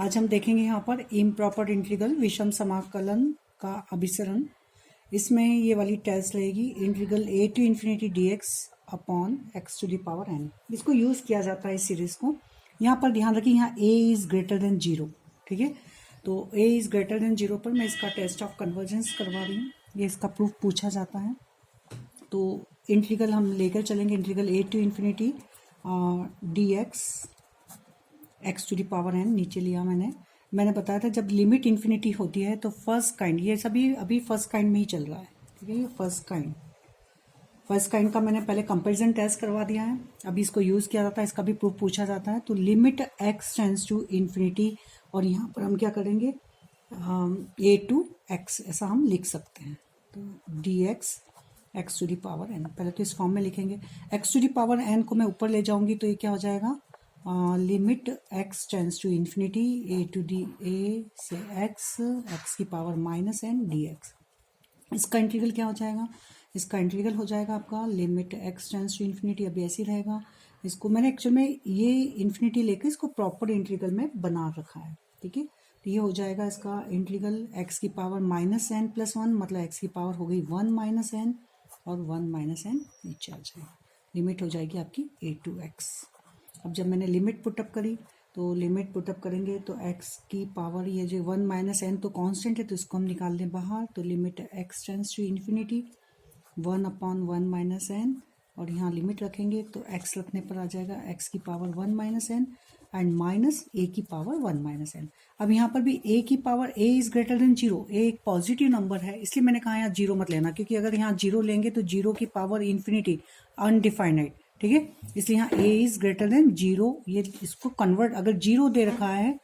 आज हम देखेंगे यहाँ पर इम्प्रॉपर इंटीग्रल विषम समाकलन का अभिसरण। इसमें ये वाली टेस्ट रहेगी integral a to infinity dx upon x to the power n। इसको यूज़ किया जाता है इस सीरीज को। यहाँ पर ध्यान रखिए, यहाँ a इज़ ग्रेटर देन 0, ठीक है। तो a इज़ ग्रेटर देन 0 पर मैं इसका टेस्ट ऑफ कन्वर्जेंस करवा रही हूँ। ये इसका प्रूफ पूछा जाता है। तो इंटीग्रल हम लेकर चलेंगे, integral a to infinity dx x to the power n नीचे लिया मैंने बताया था जब लिमिट इन्फिनिटी होती है तो फर्स्ट काइंड, ये सभी अभी फर्स्ट काइंड में ही चल रहा है, ठीक है। ये फर्स्ट काइंड का मैंने पहले कंपैरिजन टेस्ट करवा दिया है। अभी इसको यूज़ किया जाता है, इसका भी प्रूफ पूछा जाता है। तो limit x tends to infinity, और यहाँ पर हम क्या करेंगे, a टू x ऐसा हम लिख सकते हैं। तो dx x to the power n, पहले तो इस फॉर्म में लिखेंगे। x to the power n को मैं ऊपर ले जाऊंगी तो ये क्या हो जाएगा, limit x tends to infinity a to d a से x की पावर माइनस n dx। इसका इंटीग्रल क्या हो जाएगा, इसका इंटीग्रल हो जाएगा आपका limit x tends to infinity, अभी ऐसे ही रहेगा। इसको मैंने एक्चुअल में ये इन्फिनिटी लेकर इसको प्रॉपर इंटीग्रल में बना रखा है, ठीक है। तो ये हो जाएगा इसका इंटीग्रल x की पावर माइनस n प्लस 1, मतलब x की पावर हो गई 1 माइनस n, और 1 माइनस n नीचे आ जाएगा। लिमिट हो जाएगी आपकी a टू x। अब जब मैंने लिमिट पुटअप करी तो लिमिट पुटअप करेंगे तो x की पावर, ये जो 1 माइनस n तो कांस्टेंट है तो इसको हम निकाल दें बाहर। तो limit x tends to infinity 1 upon 1 minus n, और यहाँ लिमिट रखेंगे तो x रखने पर आ जाएगा x की power 1 minus n and minus a की पावर 1 माइनस n। अब यहाँ पर भी a की power, a is greater than 0, a एक पॉजिटिव नंबर है, इसलिए मैंने कहा यहाँ 0 मत लेना, क्योंकि अगर यहाँ 0 लेंगे तो 0 की पावर इन्फिनिटी अनडिफाइनाइट, ठीक है। इसलिए यहाँ a इज ग्रेटर देन 0, ये इसको कन्वर्ट, अगर 0 दे रखा है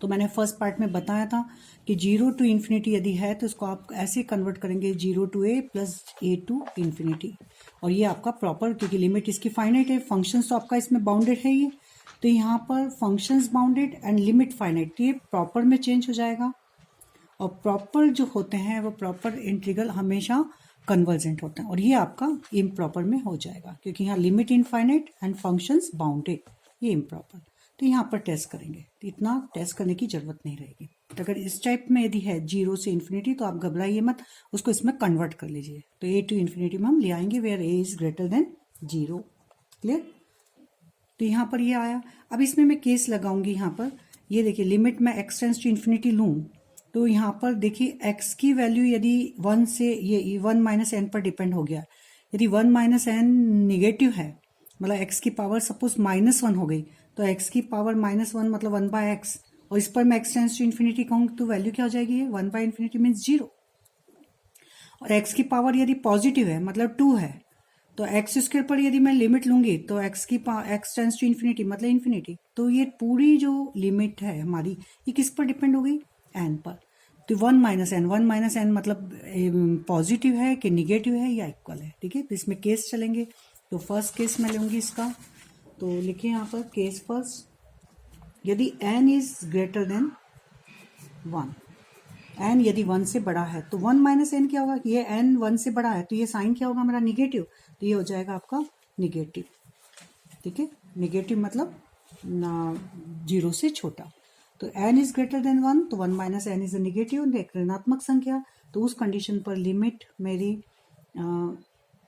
तो मैंने फर्स्ट पार्ट में बताया था कि 0 टू इन्फिनिटी यदि है तो इसको आप ऐसे कन्वर्ट करेंगे 0 to a plus a to infinity, और ये आपका प्रॉपर, क्योंकि लिमिट इसकी फाइनाइट है, फंक्शंस तो आपका इसमें बाउंडेड है ये, तो यहाँ पर functions bounded and limit finite, तो ये प्रॉपर में चेंज हो जाएगा। और प्रॉपर जो होते हैं वो प्रॉपर इंटीग्रल हमेशा कन्वर्जेंट होता है, और ये आपका इम्प्रॉपर में हो जाएगा क्योंकि यहाँ limit infinite and functions bounded, ये इम्प्रॉपर। तो यहाँ पर टेस्ट करेंगे तो इतना टेस्ट करने की जरूरत नहीं रहेगी। तो अगर इस टाइप में यदि है 0 से इन्फिनिटी तो आप घबराइए मत, उसको इसमें कन्वर्ट कर लीजिए। तो a टू इन्फिनिटी में हम ले आएंगे where a is greater than 0, clear. तो यहाँ पर ये आया। अब इसमें मैं केस लगाऊंगी, यहाँ पर ये देखिए लिमिट में x टेंड्स टू इन्फिनिटी लूँ तो यहाँ पर देखिए x की वैल्यू यदि 1 से, ये 1 माइनस n पर डिपेंड हो गया। यदि 1 माइनस n निगेटिव है, मतलब x की पावर सपोज -1 हो गई, तो x की पावर -1 मतलब 1 बाय एक्स, और इस पर मैं x टेंड्स टू इन्फिनिटी कहूँगी तो वैल्यू क्या हो जाएगी, 1 बाय इन्फिनिटी मीन्स 0। और x की पावर यदि पॉजिटिव है मतलब 2 है, तो एक्स स्क्वायर पर यदि मैं लिमिट लूंगी तो x टेंड्स टू इन्फिनिटी मतलब इन्फिनिटी। तो ये पूरी जो लिमिट है हमारी ये किस पर डिपेंड हो गई, n पर। तो 1 माइनस n मतलब पॉजिटिव है कि निगेटिव है या इक्वल है, ठीक है। तो इसमें केस चलेंगे। तो फर्स्ट केस मैं लूंगी इसका, तो लिखिए यहाँ पर केस फर्स्ट, यदि n is greater than 1, n यदि 1 से बड़ा है तो 1 माइनस n क्या होगा, ये n 1 से बड़ा है तो ये साइन क्या होगा मेरा, निगेटिव। तो ये हो जाएगा आपका निगेटिव, ठीक है। निगेटिव मतलब 0 से छोटा। तो n इज ग्रेटर देन 1, तो 1 minus n is a negative, एक ऋणात्मक संख्या। तो उस कंडीशन पर लिमिट मेरी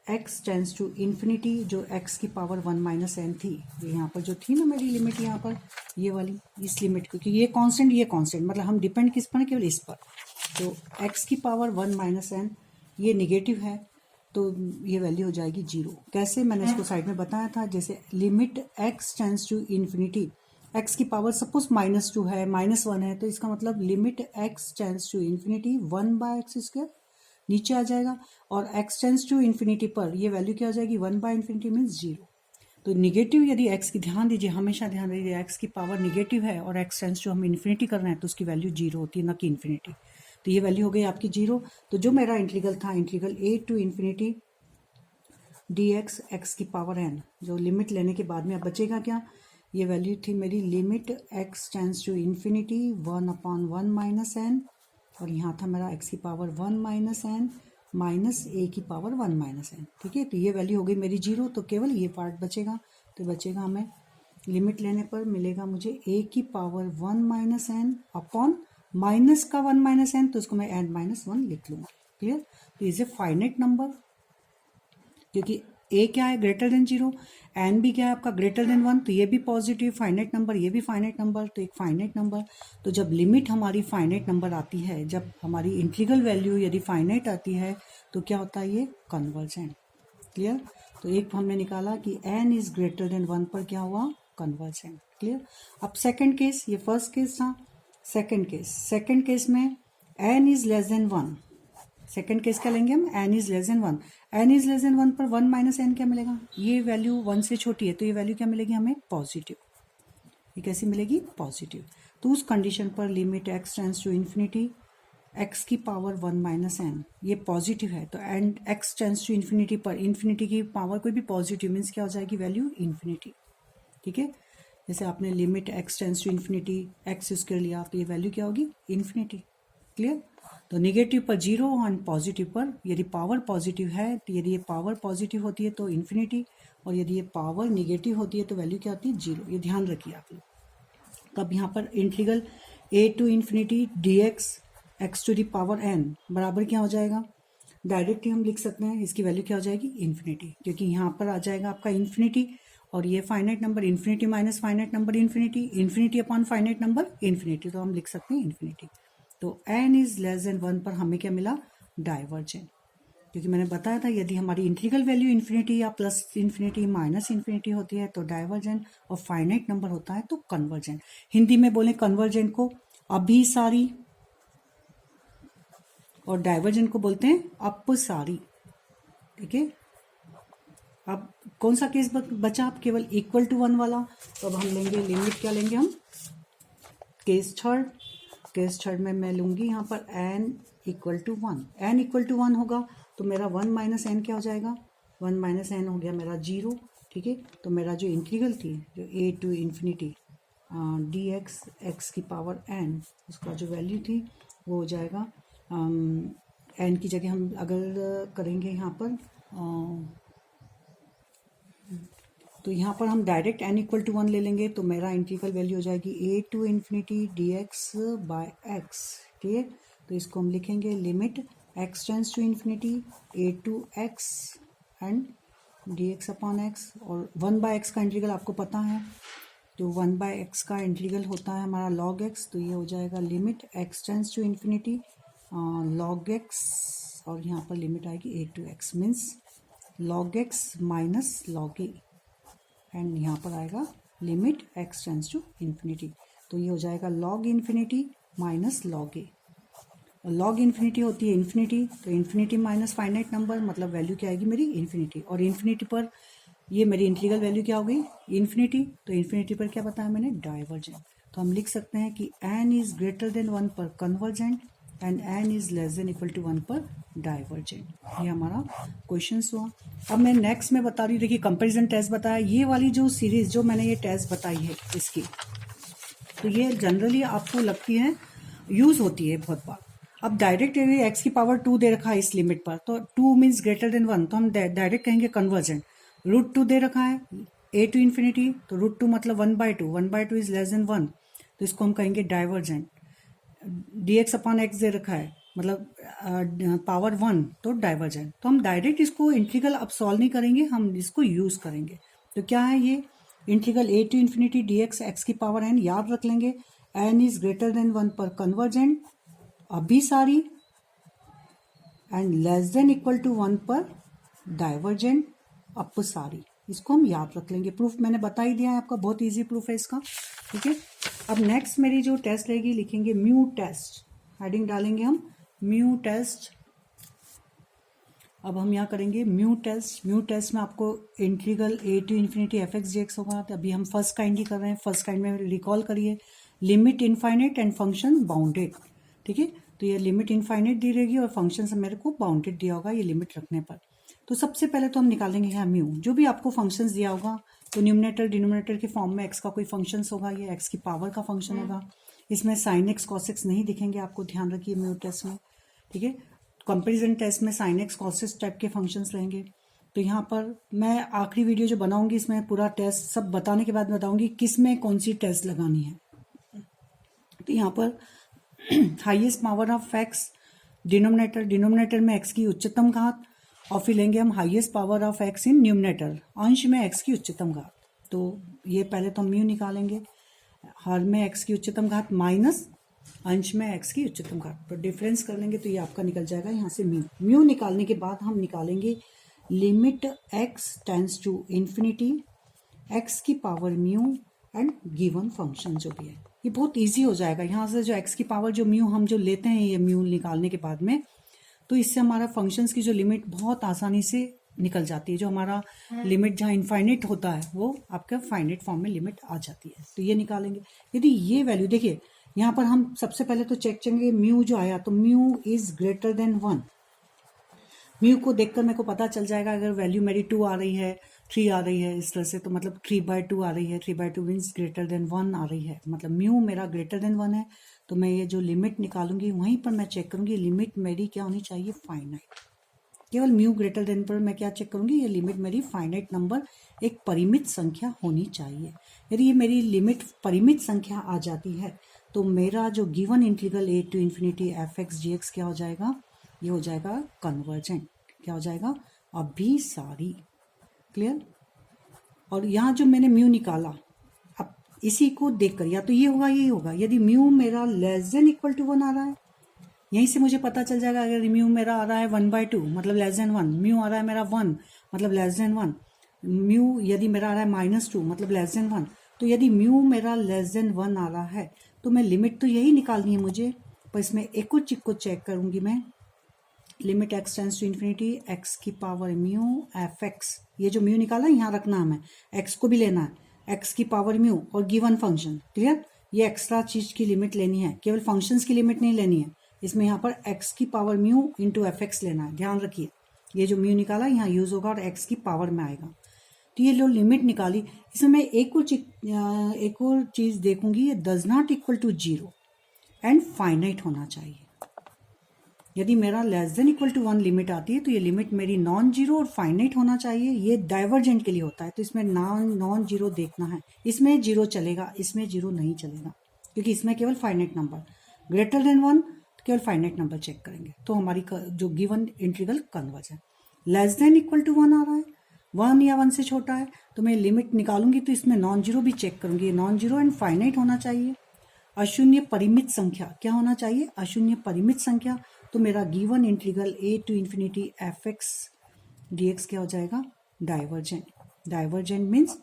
x टेंड्स टू इन्फिनिटी, जो x की पावर 1 माइनस n थी, यहाँ पर जो थी ना मेरी लिमिट, यहाँ पर ये वाली, इस लिमिट, क्योंकि ये कांस्टेंट ये कांस्टेंट, मतलब हम डिपेंड किस पर है, केवल इस पर। तो x की पावर 1 माइनस n ये निगेटिव है तो ये वैल्यू हो जाएगी 0। कैसे, मैंने इसको साइड में बताया था, जैसे limit x tends to infinity, x की पावर सपोज -2 है, -1 है, तो इसका मतलब limit x tends to infinity 1 by x square नीचे आ जाएगा, और x टेंड्स टू इन्फिनिटी पर ये वैल्यू क्या हो जाएगी, 1 बाय इन्फिनिटी मीन्स 0। तो निगेटिव यदि x की, ध्यान दीजिए, हमेशा ध्यान दीजिए, x की पावर निगेटिव है और x टेंड्स टू हम इन्फिनिटी कर रहे हैं तो उसकी वैल्यू 0 होती है, ना कि इन्फिनिटी। तो ये वैल्यू हो गई आपकी 0। तो जो मेरा इंटीग्रल था, integral a to infinity dx x की पावर n, जो लिमिट लेने के बाद में अब बचेगा क्या, ये वैल्यू थी मेरी limit x tends to infinity 1 upon 1 minus n, और यहाँ था मेरा x की power 1 minus n minus a की पावर 1 माइनस n, ठीक है। तो ये वैल्यू हो गई मेरी 0, तो केवल ये पार्ट बचेगा। तो बचेगा हमें लिमिट लेने पर मिलेगा मुझे a की power 1 minus n upon minus का 1 माइनस एन, तो इसको मैं n माइनस 1 लिख लूंगा। क्लियर? तो इज ए फाइनाइट नंबर, क्योंकि a क्या है ग्रेटर देन 0, n भी क्या है आपका ग्रेटर देन 1, तो ये भी पॉजिटिव फाइनाइट नंबर, ये भी फाइनाइट नंबर, तो एक फाइनाइट नंबर। तो जब लिमिट हमारी फाइनाइट नंबर आती है, जब हमारी इंटीग्रल वैल्यू यदि फाइनाइट आती है, तो क्या होता है ये कन्वर्जेंट। क्लियर? तो एक हमने निकाला कि n इज ग्रेटर देन 1 पर क्या हुआ कन्वर्जेंट। क्लियर? अब सेकंड केस, ये फर्स्ट केस था, सेकंड केस में n is less then 1, second case क्या लेंगे हम, n is less then 1, n is less then 1 पर 1 माइनस n क्या मिलेगा, ये वैल्यू 1 से छोटी है, तो ये वैल्यू क्या मिलेगी हमें पॉजिटिव। ये कैसी मिलेगी पॉजिटिव। तो उस कंडीशन पर limit x tends to infinity x की पावर 1 माइनस एन, ये पॉजिटिव है, तो and x tends to infinity पर इन्फिनिटी की पावर कोई भी पॉजिटिव मीन्स क्या हो जाएगी वैल्यू इन्फिनिटी। ठीक है, जैसे आपने limit x tends to infinity x use कर लिया, तो ये वैल्यू क्या होगी इन्फिनिटी। क्लियर? तो नेगेटिव पर 0 और पॉजिटिव पर, यदि पावर पॉजिटिव है तो यदि ये पावर पॉजिटिव होती है तो इन्फिनिटी, और यदि ये पावर नेगेटिव होती है तो वैल्यू क्या होती है 0। ये ध्यान रखिए आप लोग। तब यहाँ पर integral a to infinity dx x to the power n बराबर क्या हो जाएगा, डायरेक्टली हम लिख सकते हैं इसकी वैल्यू क्या हो जाएगी इन्फिनिटी, क्योंकि यहाँ पर आ जाएगा आपका इन्फिनिटी, और ये finite number infinity minus finite number infinity, infinity upon finite number infinity, तो हम लिख सकते हैं इन्फिनिटी। तो n इज लेस देन 1 पर हमें क्या मिला डाइवर्जेंट, क्योंकि मैंने बताया था यदि हमारी इंटीग्रल वैल्यू इन्फिनिटी या प्लस इन्फिनिटी माइनस इन्फिनिटी होती है तो डाइवर्जेंट, और फाइनाइट नंबर होता है तो कन्वर्जेंट। हिंदी में बोले कन्वर्जेंट को अभिसारी, और डाइवर्जेंट को बोलते हैं अपसारी। ठीक है, अब कौन सा केस बचा, अब केवल इक्वल टू 1 वाला, तो अब हम लेंगे लिमिट, क्या लेंगे हम केस थर्ड में मैं लूंगी यहाँ पर n equal to 1, n equal to 1 होगा तो मेरा 1 माइनस एन क्या हो जाएगा, 1 माइनस एन हो गया मेरा 0। ठीक है, तो मेरा जो इंटीग्रल थी जो a to infinity dx x की पावर n, उसका जो वैल्यू थी वो हो जाएगा n की जगह हम अगर करेंगे यहाँ पर तो यहाँ पर हम डायरेक्ट n इक्वल टू 1 ले लेंगे, तो मेरा इंटीग्रल वैल्यू हो जाएगी a to infinity dx by x। ठीक है, तो इसको हम लिखेंगे limit x tends to infinity a to x and dx upon x, और 1 बाय x का इंटीग्रल आपको पता है, तो 1 बाय x का इंटीग्रल होता है हमारा log x, तो ये हो जाएगा limit x tends to infinity log x, और यहाँ पर लिमिट आएगी a to x means log x minus log a, and यहाँ पर आएगा limit x tends to infinity, तो ये हो जाएगा log infinity minus log a, और log इन्फिनिटी होती है इन्फिनिटी, तो इन्फिनिटी माइनस फाइनाइट नंबर मतलब वैल्यू क्या आएगी मेरी इन्फिनिटी, और इन्फिनिटी पर ये मेरी इंटीग्रल वैल्यू क्या हो गई इन्फिनिटी, तो इन्फिनिटी पर क्या बताया मैंने डाइवर्जेंट। तो हम लिख सकते हैं कि n इज ग्रेटर देन 1 पर convergent and n is less than equal to 1 पर डाइवर्जेंट। ये हमारा क्वेश्चन हुआ। अब मैं नेक्स्ट में बता रही हूँ, देखिए कंपैरिजन टेस्ट बताया, ये वाली जो सीरीज जो मैंने ये टेस्ट बताई है इसकी, तो ये जनरली आपको लगती है यूज होती है बहुत बार। अब डायरेक्ट x की पावर 2 दे रखा है इस लिमिट पर, तो 2 मीन्स ग्रेटर देन 1, तो हम डायरेक्ट कहेंगे कन्वर्जेंट। √2 दे रखा है a टू इन्फिनिटी, तो √2 मतलब 1/2 इज लेस देन 1, तो इसको हम कहेंगे डाइवर्जेंट। dx अपॉन x दे रखा है मतलब पावर 1, तो डाइवर्जेंट। तो हम डायरेक्ट इसको इंटीग्रल अब सॉल्व नहीं करेंगे, हम इसको यूज करेंगे। तो क्या है ये integral a to infinity dx x की पावर n, याद रख लेंगे n इज ग्रेटर देन 1 पर कन्वर्जेंट, अभिसारी, and less than equal to 1 पर डाइवर्जेंट अपसारी। इसको हम याद रख लेंगे। प्रूफ मैंने बता ही दिया है आपका, बहुत इजी प्रूफ है इसका। ठीक है, अब नेक्स्ट मेरी जो टेस्ट रहेगी लिखेंगे म्यू टेस्ट, हेडिंग डालेंगे हम म्यू टेस्ट। अब हम यहाँ करेंगे म्यू टेस्ट। म्यू टेस्ट में आपको integral a to infinity fx dx होगा, तो अभी हम फर्स्ट काइंड ही कर रहे हैं। फर्स्ट काइंड में रिकॉल करिए limit infinite and function bounded. ठीक है, तो ये लिमिट इनफाइनाइट दी रहेगी और फंक्शन से मेरे को बाउंडेड दिया होगा ये लिमिट रखने पर। तो सबसे पहले तो हम निकालेंगे यहाँ म्यू, जो भी आपको फंक्शंस दिया होगा, तो न्यूमरेटर डिनोमिनेटर के फॉर्म में x का कोई फंक्शंस होगा, ये x की पावर का फंक्शन होगा। इसमें sin x cos x नहीं दिखेंगे, आपको ध्यान रखिए म्यू टेस्ट में। ठीक है, कंपैरिजन टेस्ट में sin x cos x type के फंक्शंस रहेंगे। तो यहाँ पर मैं आखिरी वीडियो जो बनाऊंगी इसमें पूरा टेस्ट सब बताने के बाद बताऊंगी किस में कौन सी टेस्ट लगानी है। तो यहाँ पर highest power of x denominator में एक्स की उच्चतम घात, और फिर लेंगे हम highest power of x in numerator, अंश में एक्स की उच्चतम घात। तो ये पहले तो हम म्यू निकालेंगे, हर में एक्स की उच्चतम घात माइनस अंश में एक्स की उच्चतम घात, तो डिफरेंस कर लेंगे तो ये आपका निकल जाएगा यहाँ से म्यू निकालने के बाद हम निकालेंगे limit x tends to infinity x की power mu and given function जो भी है। ये बहुत इजी हो जाएगा यहाँ से, जो एक्स की पावर जो म्यू हम जो लेते हैं ये म्यू निकालने के बाद में, तो इससे हमारा फंक्शंस की जो लिमिट बहुत आसानी से निकल जाती है। जो हमारा लिमिट जहाँ इनफाइनाइट होता है वो आपका फाइनाइट फॉर्म में लिमिट आ जाती है। तो ये निकालेंगे, यदि ये वैल्यू देखिए यहाँ पर हम सबसे पहले तो चेक करेंगे म्यू जो आया, तो mu is greater than 1। Mu को देखकर मेरे को पता चल जाएगा अगर वैल्यू मेरी 2 आ रही है, 3 आ रही है, इस तरह से, तो मतलब 3/2 आ रही है, 3/2 मीन्स ग्रेटर देन 1 आ रही है, मतलब म्यू मेरा ग्रेटर देन 1 है। तो मैं ये जो लिमिट निकालूंगी वहीं पर मैं चेक करूंगी लिमिट मेरी क्या होनी चाहिए, फाइनाइट। केवल म्यू ग्रेटर देन पर मैं क्या चेक करूंगी, ये लिमिट मेरी फाइनाइट नंबर एक परिमित संख्या होनी चाहिए। यदि ये मेरी लिमिट परिमित संख्या आ जाती है तो मेरा जो given integral a to infinity fx dx क्या हो जाएगा, ये हो जाएगा कन्वर्जेंट। क्या हो जाएगा, अभिसारी। क्लियर। और यहाँ जो मैंने म्यू निकाला, अब इसी को देखकर या तो ये होगा ये होगा, यदि म्यू मेरा लेस देन इक्वल टू 1 आ रहा है, यहीं से मुझे पता चल जाएगा। अगर म्यू मेरा आ रहा है 1/2 मतलब लेस देन 1, म्यू आ रहा है मेरा 1 मतलब लेस देन 1, म्यू यदि मेरा आ रहा है -2 मतलब लेस देन 1, तो यदि म्यू मेरा लेस देन 1 आ रहा है तो मैं लिमिट तो यही निकालनी है मुझे, पर इसमें एक और चीज को चेक करूंगी मैं, limit x tends to infinity x की पावर म्यू एफ एक्स, ये जो म्यू निकाला यहाँ रखना हमें, एक्स को भी लेना है, एक्स की पावर म्यू और गिवन फंक्शन। क्लियर। ये एक्स्ट्रा चीज की लिमिट लेनी है, केवल फंक्शंस की लिमिट नहीं लेनी है। इसमें यहाँ पर एक्स की power mu into F x लेना है, ध्यान रखिए। ये जो म्यू निकाला यहाँ यूज होगा और एक्स की पावर में आएगा। तो ये जो लिमिट निकाली, इसमें मैं एक और चीज देखूंगी, ये does not equal to 0 and finite होना चाहिए। यदि मेरा less than equal to 1 limit आती है तो ये लिमिट मेरी नॉन जीरो और फाइनाइट होना चाहिए। ये डाइवर्जेंट के लिए होता है, तो इसमें नॉन जीरो देखना है। इसमें जीरो चलेगा, इसमें जीरो नहीं चलेगा, क्योंकि इसमें केवल फाइनाइट नंबर। ग्रेटर देन 1 केवल फाइनाइट नंबर चेक करेंगे, तो हमारी जो गिवन इंटीग्रल कन्वर्ज है। लेस देन इक्वल टू 1 आ रहा है, 1 या 1 से छोटा है, तो मैं लिमिट निकालूंगी तो इसमें नॉन जीरो भी चेक करूंगी, नॉन जीरो एंड फाइनाइट होना चाहिए। अशून्य परिमित संख्या क्या होना चाहिए, अशून्य परिमित संख्या। तो मेरा given integral a to infinity f x d x क्या हो जाएगा, डाइवर्जेंट। डाइवर्जेंट मीन्स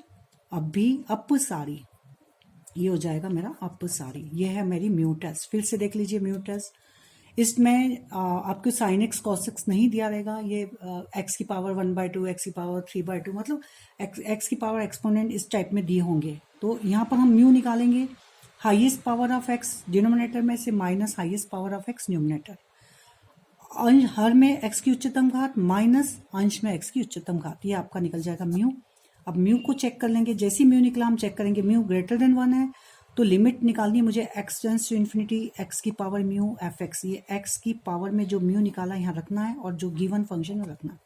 अपसारी, ये हो जाएगा मेरा अपसारी। ये है मेरी म्यू टेस्ट। फिर से देख लीजिए म्यू टेस्ट। इसमें आपको साइन एक्स कॉस एक्स नहीं दिया रहेगा, ये एक्स की पावर 1/2 एक्स की पावर 3/2 मतलब एक्स की पावर एक्सपोनेंट इस टाइप में दिए होंगे। तो यहाँ पर हम म्यू निकालेंगे, highest power of x denominator में से minus highest power of x numerator, हर में एक्स की उच्चतम घात माइनस अंश में एक्स की उच्चतम घात, ये आपका निकल जाएगा म्यू। अब म्यू को चेक कर लेंगे, जैसे म्यू निकला हम चेक करेंगे म्यू ग्रेटर देन 1 है, तो लिमिट निकालनी है मुझे x tends to infinity x की पावर म्यू एफ एक्स। ये एक्स की पावर में जो म्यू निकाला यहाँ रखना है और जो गिवन फंक्शन है रखना है।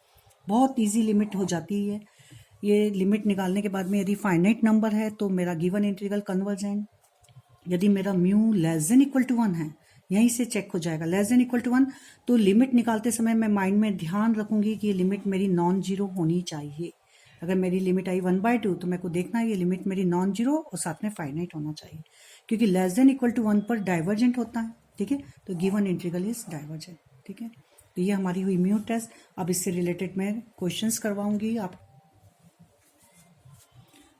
बहुत ईजी लिमिट हो जाती है ये लिमिट निकालने के बाद में। यदि फाइनाइट नंबर है तो मेरा गिवन इंटीग्रल कन्वर्जेंट। यदि मेरा mu less than equal to 1 है, यहीं से चेक हो जाएगा लेस देन इक्वल टू 1, तो लिमिट निकालते समय मैं माइंड में ध्यान रखूंगी कि ये लिमिट मेरी नॉन जीरो होनी चाहिए। अगर मेरी लिमिट आई 1/2 तो मेरे को देखना है ये लिमिट मेरी नॉन जीरो और साथ में फाइनाइट होना चाहिए, क्योंकि लेस देन इक्वल टू 1 पर डाइवर्जेंट होता है। ठीक है, तो गिवन इंटीग्रल इज डाइवर्जेंट। ठीक है, तो ये हमारी हुई म्यू टेस्ट। अब इससे रिलेटेड मैं क्वेश्चंस करवाऊंगी आप।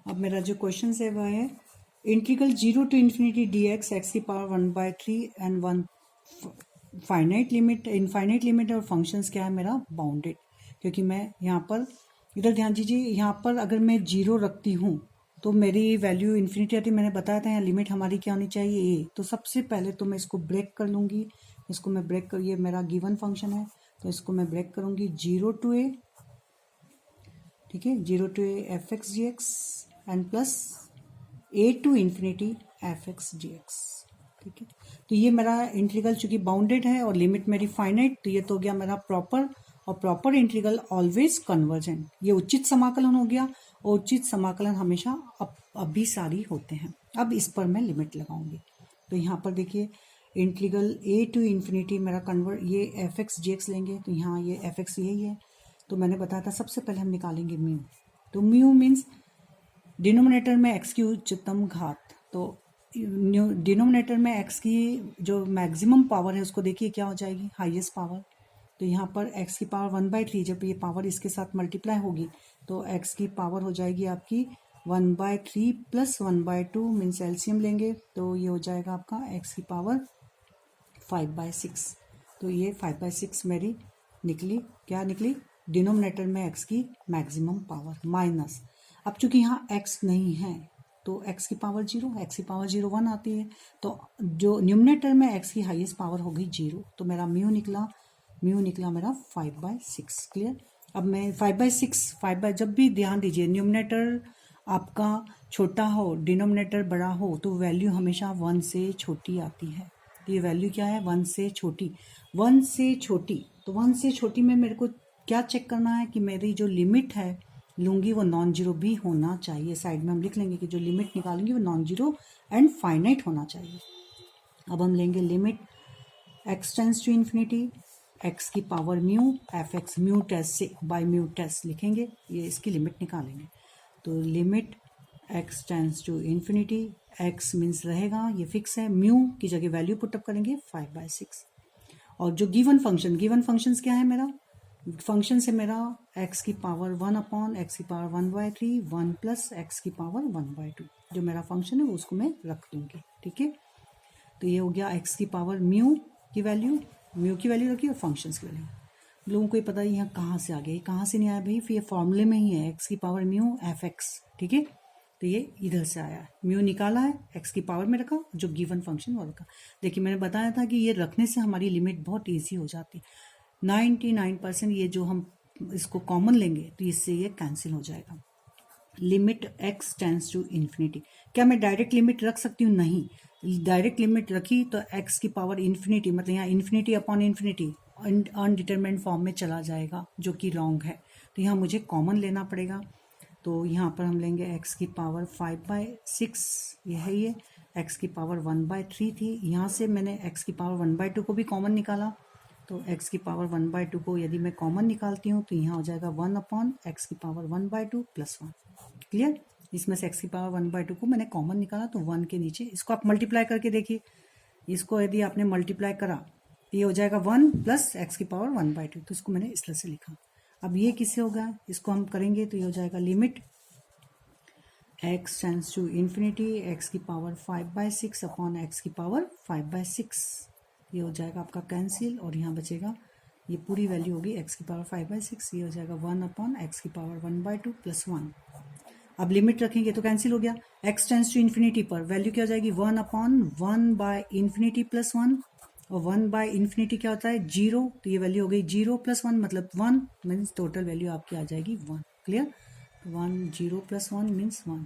अब मेरा जो क्वेश्चन है वह है integral 0 to infinity d x x की power 1/3 and 1 finite limit, infinite limit और फंक्शंस क्या है मेरा बाउंडेड। क्योंकि मैं यहाँ पर इधर ध्यान दीजिए, यहाँ पर अगर मैं 0 रखती हूँ तो मेरी वैल्यू इन्फिनिटी आती है। मैंने बताया था यहाँ लिमिट हमारी क्या होनी चाहिए a। तो सबसे पहले तो मैं इसको ब्रेक कर लूँगी, इसको मैं ब्रेक कर, ये मेरा गिवन फंक्शन है तो इसको मैं ब्रेक करूँगी 0 टू a। ठीक है, 0 to a f x d x and plus a to infinity f x d x. ठीक है, तो ये मेरा इंटीग्रल चूंकि बाउंडेड है और लिमिट मेरी फाइनाइट, तो ये तो हो गया मेरा प्रॉपर और प्रॉपर इंटीग्रल ऑलवेज कन्वर्जेंट। ये उचित समाकलन हो गया और उचित समाकलन हमेशा अभिसारी होते हैं। अब इस पर मैं लिमिट लगाऊंगी। तो यहाँ पर देखिए इंटीग्रल a टू इन्फिनिटी मेरा कन्वर्ट, ये एफ एक्स जी एक्स लेंगे तो यहाँ ये एफ एक्स यही है। तो मैंने बताया था सबसे पहले हम निकालेंगे म्यू। तो म्यू मीन्स डिनोमिनेटर में x की उच्चतम घात, तो डिनोमिनेटर में x की जो मैक्सिमम पावर है उसको देखिए क्या हो जाएगी, हाईएस्ट पावर। तो यहाँ पर x की पावर 1/3, जब ये पावर इसके साथ मल्टीप्लाई होगी तो x की पावर हो जाएगी आपकी 1/3 प्लस 1/2 मीन्स एलसीएम लेंगे तो ये हो जाएगा आपका x की पावर 5/6। तो ये 5/6 मेरी निकली, क्या निकली, डिनोमिनेटर में x की मैक्सिमम पावर माइनस। अब चूंकि यहाँ x नहीं है तो x की पावर 0, x की पावर 0 1 आती है, तो जो न्यूमरेटर में x की हाईएस्ट पावर हो गई 0, तो मेरा म्यू निकला मेरा 5/6। क्लियर। अब मैं 5/6 जब भी ध्यान दीजिए न्यूमरेटर आपका छोटा हो डिनोमिनेटर बड़ा हो तो वैल्यू हमेशा 1 से छोटी आती है। तो ये वैल्यू क्या है, 1 से छोटी, 1 से छोटी। तो 1 से छोटी में मेरे को क्या चेक करना है कि मेरी जो लिमिट है लूंगी वो नॉन जीरो भी होना चाहिए। साइड में हम लिख लेंगे कि जो लिमिट निकालेंगे वो नॉन जीरो एंड फाइनाइट होना चाहिए। अब हम लेंगे limit x tends to infinity x की power mu f x mu test से बाय म्यू टेस्ट लिखेंगे, ये इसकी लिमिट निकालेंगे। तो limit x tends to infinity, x means रहेगा ये फिक्स है, म्यू की जगह वैल्यू पुटअप करेंगे 5/6। और जो गिवन फंक्शंस क्या है, मेरा फंक्शन से मेरा x की पावर 1/x की पावर 1/3 1 प्लस x की पावर 1/2 जो मेरा फंक्शन है वो उसको मैं रख दूंगी। ठीक है, तो ये हो गया x की पावर म्यू की वैल्यू रखी और फंक्शंस की वैल्यू। लोगों को ये पता है यहाँ कहाँ से आ गया, कहाँ से नहीं आया भाई, फिर ये फॉर्मूले में ही है x की पावर म्यू एफ एक्स। ठीक है, तो ये इधर से आया है, म्यू निकाला है, x की पावर में रखा, जो गिवन फंक्शन वो रखा। देखिए मैंने बताया था कि ये रखने से हमारी लिमिट बहुत ईजी हो जाती है। 99% ये जो हम इसको कॉमन लेंगे तो इससे ये कैंसिल हो जाएगा। Limit x tends to infinity, क्या मैं डायरेक्ट लिमिट रख सकती हूँ? नहीं, डायरेक्ट लिमिट रखी तो x की पावर इन्फिनिटी, मतलब यहाँ infinity upon infinity undetermined form में चला जाएगा जो कि रॉन्ग है। तो यहाँ मुझे कॉमन लेना पड़ेगा। तो यहाँ पर हम लेंगे x की पावर 5/6, ये है ये, x की पावर 1/3 थी, यहाँ से मैंने x की पावर 1/2 को भी कॉमन निकाला। तो x की पावर 1/2 को यदि मैं कॉमन निकालती हूँ तो यहाँ हो जाएगा 1/x की पावर 1/2 प्लस 1। क्लियर, इसमें से x की पावर 1/2 को मैंने कॉमन निकाला तो 1 के नीचे इसको आप मल्टीप्लाई करके देखिए, इसको यदि आपने मल्टीप्लाई करा तो ये हो जाएगा 1 प्लस x की पावर 1/2, तो इसको मैंने इस तरह से लिखा। अब ये किससे होगा, इसको हम करेंगे तो ये हो जाएगा limit x tends to infinity x की पावर 5/6 अपॉन x की पावर 5/6, ये हो जाएगा आपका कैंसिल और यहाँ बचेगा ये पूरी वैल्यू होगी x की पावर 5/6, ये हो जाएगा 1/x की पावर 1/2 प्लस 1। अब लिमिट रखेंगे तो कैंसिल हो गया। x टेंस टू इन्फिनिटी पर वैल्यू क्या हो जाएगी 1/1/इन्फिनिटी प्लस 1, और 1/इन्फिनिटी क्या होता है 0, तो ये वैल्यू हो गई 0 प्लस 1 मतलब 1, मीन्स टोटल वैल्यू आपकी आ जाएगी 1। Clear, 1 0 plus 1 means 1।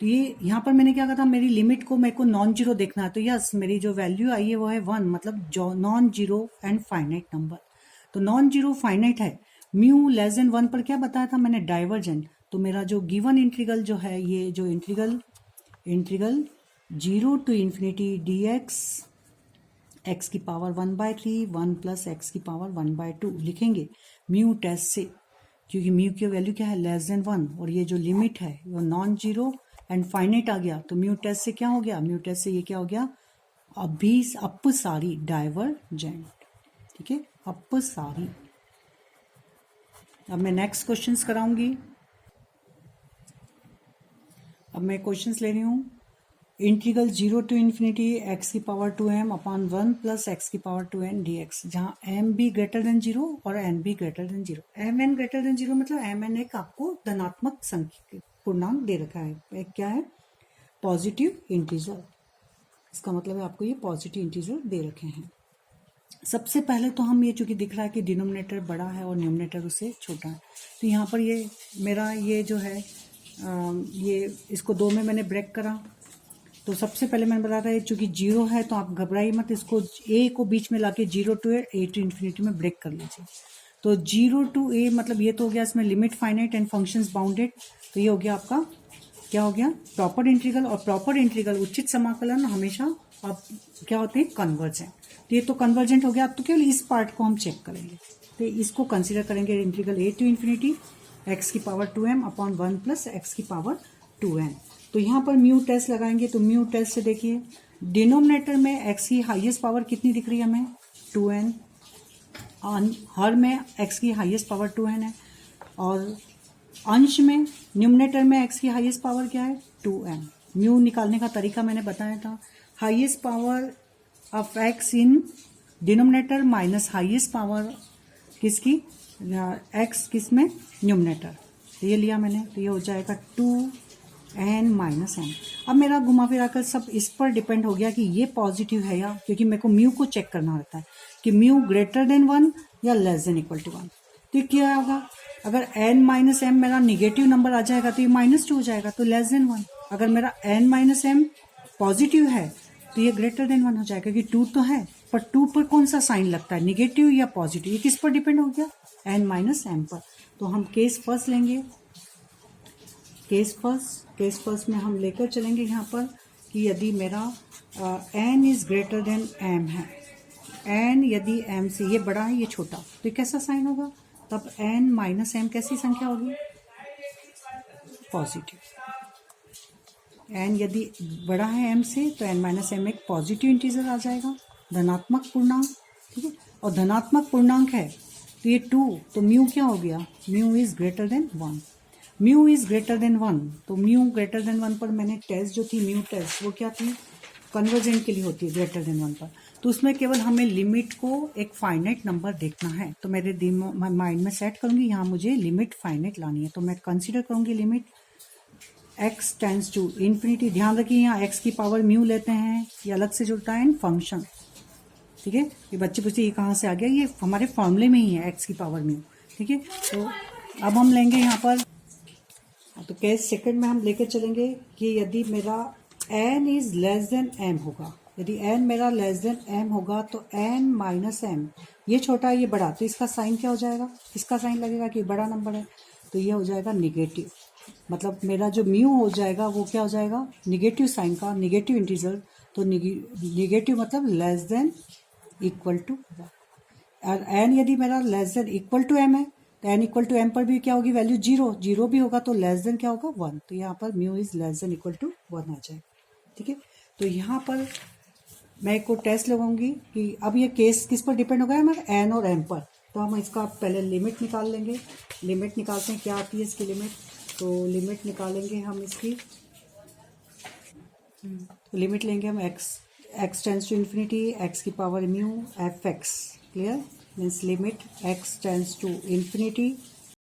तो ये यहाँ पर मैंने क्या कहा था, मेरी लिमिट को मेरे को नॉन जीरो देखना है, तो यस मेरी जो वैल्यू आई है वो है 1, मतलब जो non zero and finite number. तो नॉन जीरो फाइनाइट है, म्यू लेस देन 1 पर क्या बताया था मैंने, डाइवर्जेंट। तो मेरा जो गिवन इंटीग्रल जो है, ये जो integral 0 to infinity dx x की पावर 1/3 1 प्लस x की पावर 1/2 लिखेंगे म्यू टेस्ट से, क्योंकि म्यू की वैल्यू क्या है लेस देन 1 और ये जो लिमिट है वो नॉन जीरो एंड फाइनाइट आ गया। तो म्यू टेस्ट से क्या हो गया, म्यू टेस्ट से ये क्या हो गया, अपसारी डाइवर्जेंट। ठीक है, अपसारी। अब मैं नेक्स्ट क्वेश्चंस कराऊंगी। अब मैं क्वेश्चंस ले रही हूँ, इंटीग्रल 0 टू इन्फिनिटी x की power 2m upon 1 plus x की पावर 2n dx, जहाँ m भी ग्रेटर देन 0 और n भी greater than 0। mn greater than 0 मतलब mn एक आपको धनात्मक संख्या पूर्णांक दे रखा है, एक क्या है पॉजिटिव इंटीजर, इसका मतलब है आपको ये पॉजिटिव इंटीजर दे रखे हैं। सबसे पहले तो हम ये चूंकि दिख रहा है कि डिनोमिनेटर बड़ा है और न्यूमरेटर उससे छोटा है, तो यहाँ पर ये मेरा ये जो है ये इसको 2 में मैंने ब्रेक करा। तो सबसे पहले मैंने बताया था चूंकि 0 है तो आप घबराइए मत, इसको a को बीच में लाके 0 टू a टू इन्फिनिटी में ब्रेक कर लीजिए। तो 0 to a मतलब ये तो हो गया इसमें limit finite and functions bounded, तो ये हो गया आपका क्या हो गया प्रॉपर इंटीग्रल। और प्रॉपर इंटीग्रल उचित समाकलन हमेशा अब क्या होते हैं कन्वर्जेंट। तो ये तो कन्वर्जेंट हो गया। अब तो केवल इस पार्ट को हम चेक करेंगे, तो इसको कंसीडर करेंगे integral a to infinity x की power 2m upon 1 plus x की पावर 2n। तो यहाँ पर म्यू टेस्ट लगाएंगे, तो म्यू टेस्ट से देखिए डिनोमिनेटर में x की हाईएस्ट पावर कितनी दिख रही है हमें 2n, हर में x की हाईएस्ट पावर 2n है, और अंश में न्यूमरेटर में x की हाईएस्ट पावर क्या है 2m। म्यू निकालने का तरीका मैंने बताया था, highest power of x in denominator minus highest power किसकी x किस में न्यूमरेटर, ये लिया मैंने, तो ये हो जाएगा 2n माइनस m। अब मेरा घुमा फिरा कर सब इस पर डिपेंड हो गया कि ये पॉजिटिव है या, क्योंकि मेरे को म्यू को चेक करना रहता है कि म्यू ग्रेटर देन 1 या लेस देन इक्वल टू 1। तो ये क्या होगा, अगर n माइनस m मेरा निगेटिव नंबर आ जाएगा तो ये -2 हो जाएगा, तो लेस देन 1। अगर मेरा n माइनस m पॉजिटिव है तो ये ग्रेटर देन 1 हो जाएगा, क्योंकि 2 तो है, पर 2 पर कौन सा साइन लगता है, निगेटिव या पॉजिटिव, ये किस पर डिपेंड हो गया n माइनस m पर। तो हम केस फर्स्ट लेंगे, केस फर्स्ट में हम लेकर चलेंगे यहाँ पर कि यदि मेरा n is greater then m है, n यदि m से ये बड़ा है ये छोटा, तो कैसा साइन होगा, तब n माइनस m कैसी संख्या होगी पॉजिटिव। n यदि बड़ा है m से तो n माइनस m एक पॉजिटिव इंटीजर आ जाएगा, धनात्मक पूर्णांक, ठीक है। और धनात्मक पूर्णांक है तो ये 2, तो म्यू क्या हो गया, mu is greater than 1। Mu is greater than 1, तो म्यू ग्रेटर देन 1 पर मैंने टेस्ट जो थी म्यू टेस्ट वो क्या थी, कन्वर्जेंट के लिए होती है ग्रेटर देन 1 पर। तो उसमें केवल हमें लिमिट को एक फाइनाइट नंबर देखना है, तो मेरे माइंड में सेट करूंगी यहाँ मुझे लिमिट फाइनाइट लानी है, तो मैं कंसिडर करूंगी limit x tends to infinity. ध्यान रखिए यहाँ x की पावर म्यू लेते हैं, ये अलग से जुड़ता है इन फंक्शन, ठीक है। ये बच्चे पूछते ये कहाँ से आ गया, ये हमारे फॉर्मूले में ही है x की पावर म्यू, ठीक है। तो अब हम लेंगे यहाँ पर, तो केस सेकंड में हम लेकर चलेंगे कि यदि मेरा n is less then m होगा, यदि n मेरा लेस देन m होगा तो n माइनस m, ये छोटा है ये बड़ा, तो इसका साइन क्या हो जाएगा, इसका साइन लगेगा कि बड़ा नंबर है, तो ये हो जाएगा निगेटिव। मतलब मेरा जो म्यू हो जाएगा वो क्या हो जाएगा निगेटिव साइन का, निगेटिव इंटीजर, तो निगेटिव मतलब लेस देन इक्वल टू। और n यदि मेरा less than equal to m है तो n इक्वल टू m पर भी क्या होगी वैल्यू 0 भी होगा, तो लेस देन क्या होगा 1, तो यहाँ पर mu is less than equal to 1 आ जाएगा, ठीक है। तो यहाँ पर मैं एक को टेस्ट लगाऊंगी कि अब ये केस किस पर डिपेंड होगा हमारे n और m पर। तो हम इसका पहले लिमिट निकाल लेंगे, लिमिट निकालते हैं क्या आती है इसकी लिमिट, तो लिमिट निकालेंगे हम इसकी, तो लिमिट लेंगे हम x tends to infinity x की power mu f x, clear, means limit x tends to infinity